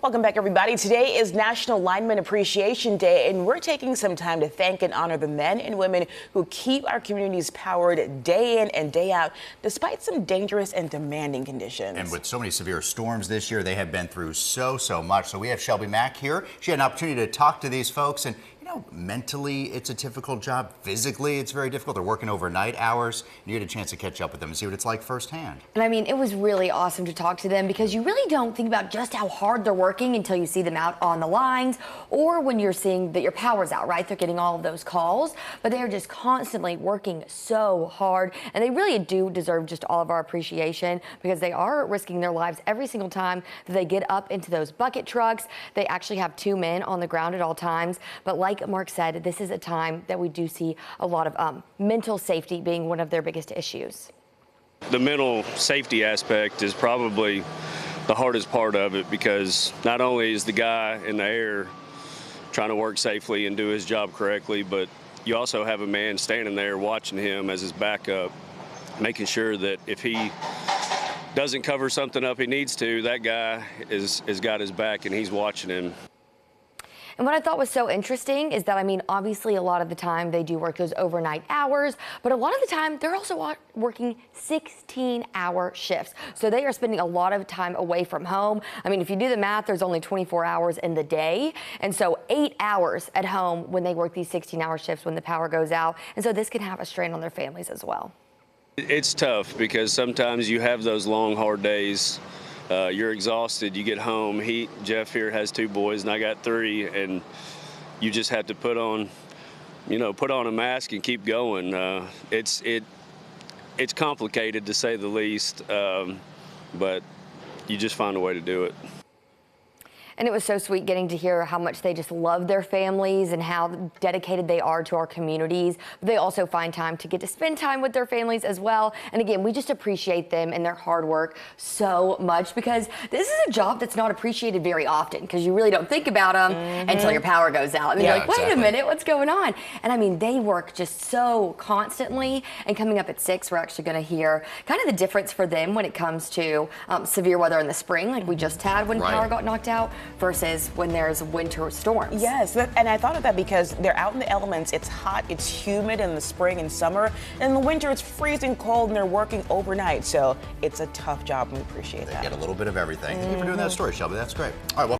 Welcome back, everybody. Today is National Linemen Appreciation Day, and we're taking some time to thank and honor the men and women who keep our communities powered day in and day out, despite some dangerous and demanding conditions. And with so many severe storms this year, they have been through so much. So we have Shelby Mac here. She had an opportunity to talk to these folks, and mentally, it's a difficult job. Physically, it's very difficult. They're working overnight hours. And you had a chance to catch up with them and see what it's like firsthand. And I mean, it was really awesome to talk to them because you really don't think about just how hard they're working until you see them out on the lines or when you're seeing that your power's out, right? They're getting all of those calls, but they're just constantly working so hard. And they really do deserve just all of our appreciation because they are risking their lives every single time that they get up into those bucket trucks. They actually have 2 men on the ground at all times. But like Mark said, this is a time that we do see a lot of mental safety being one of their biggest issues. The mental safety aspect is probably the hardest part of it because not only is the guy in the air trying to work safely and do his job correctly, but you also have a man standing there watching him as his backup, making sure that if he doesn't cover something up he needs to, that guy has got his back and he's watching him. And what I thought was so interesting is that, I mean, obviously a lot of the time they do work those overnight hours, but a lot of the time they're also working 16-hour shifts. So they are spending a lot of time away from home. I mean, if you do the math, there's only 24 hours in the day. And so 8 hours at home when they work these 16-hour shifts when the power goes out. And so this can have a strain on their families as well. It's tough because sometimes you have those long, hard days. You're exhausted, you get home. Jeff here has 2 boys and I got 3, and you just have to put on a mask and keep going. It's complicated to say the least, but you just find a way to do it. And it was so sweet getting to hear how much they just love their families and how dedicated they are to our communities. But they also find time to get to spend time with their families as well. And again, we just appreciate them and their hard work so much because this is a job that's not appreciated very often because you really don't think about them until your power goes out. And you're like, wait a minute, what's going on? And I mean, they work just so constantly. And coming up at 6, we're actually going to hear kind of the difference for them when it comes to severe weather in the spring, like we just had when power got knocked out, versus when there's winter storms. Yes, and I thought of that because they're out in the elements. It's hot, it's humid in the spring and summer. And in the winter, it's freezing cold, and they're working overnight. So it's a tough job, and we appreciate that. They get a little bit of everything. Thank you for doing that story, Shelby. That's great. All right, well.